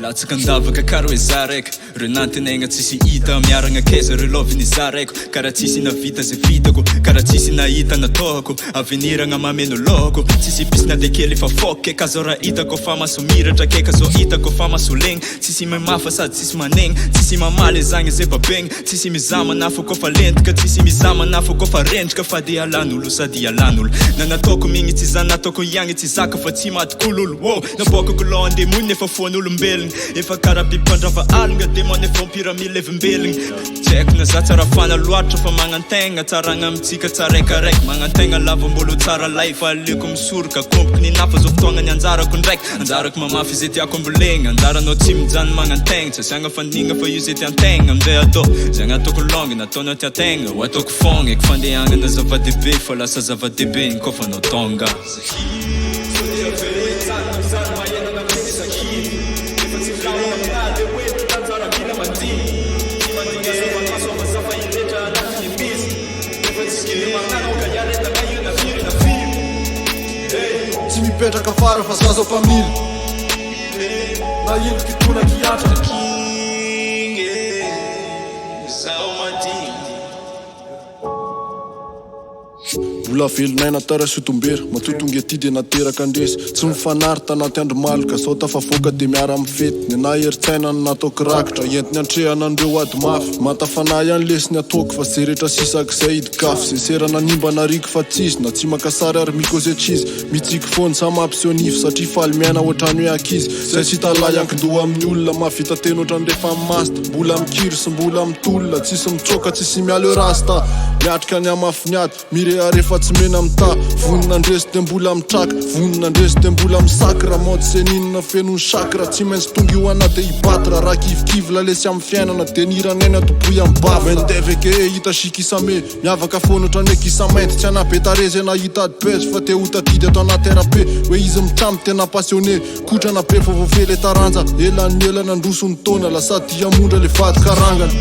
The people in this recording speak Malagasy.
Latsaka andavaka karo hoe za raiko reo nantenaigna tsisy hita miaragna akaiza reo loviny za raiko karaha tsisy navita zay vitako karaha tsisy nahita nataoko aveniragna mameno loko tsisy pisina de kely efa foke ka zao raha hitako fa maso miratra keka zao hitako fa maso legna tsisy mamafa sady tsisy manegna tsisy mamaly zagny zay babegna tsisy mizamana fo kofa lentika tsisy mizamana fo kofa rendrika fa de alan'olo sady alan'olo nanataoko mignitsy za nataoko ihagny tsy zaka fa tsy maty-kololo wo nabokako lo andemony efa foan'olombelogna efa karaha bipandrava alina demone efa pyramile evim-belogna tsy haiko na za tsara fana loatra fa magnantegna tsaragna amitsika tsaraikaraika magnantegna lavambolo tsara lay fa aleko misoroka komboky ninafa zao fotoagnany anjarako ndraiky anjarako mamafy zay tiako ambolegna anjaranao tsy mijany magnantegna tsy asiagna fandigna fa io zay tiantegna amizay atao zay gnataoko longy nataonao tiategna ho ataoko fogna eky fandehagnana zava-dehibe fa lasa zava-dehibe igny kofa anao tonga Tsy mipetraka afara fa zaza family na ino kitona kiatra Vola velonay natara sotombera matotonga ety de nateraka andresy tsy mifanary tanaty andro maloka sao tafavoaka de miara mifety ny ana eritsaina ny nataoko rakitra entiny antrehana andreo ady mafy matafana ihany lesiny ataoko fa zay rehetra sisak'izay idikafy zay serana nimba nariko fa tsisy na tsy makasary ary mikôze tsisy mitsiky foany sa mampiseonifo satria faly miaina ohatrany hoe akizy zay tsy talay ankidoha amin'ny olona mahavita teny ohatrany rehefa masta mbola mikiry sy mbola mitolona tsisy mitsoka tsisy mialo rasta miatrika ny amafy niady mire rehefa tsy mena amita vonina andresy de mbola mitraka vonina andresy de mbola misakra mody seninina fenony sakra tsy maintsy tonga io ana de ibatra raha kivikivy lalesy amin'ny fiainana de niraneny atoboy amin'ny bava mendeveke hita sikisame miavaka foana ohatrany hoe kisamainty tsy anabe tarezy na hita adipesy fa te hotadidy atao anaterape hoe izy mitramy tena passionné kotrana be fa voafele taranja elany elana androsony taona lasa diamondra le vady karangana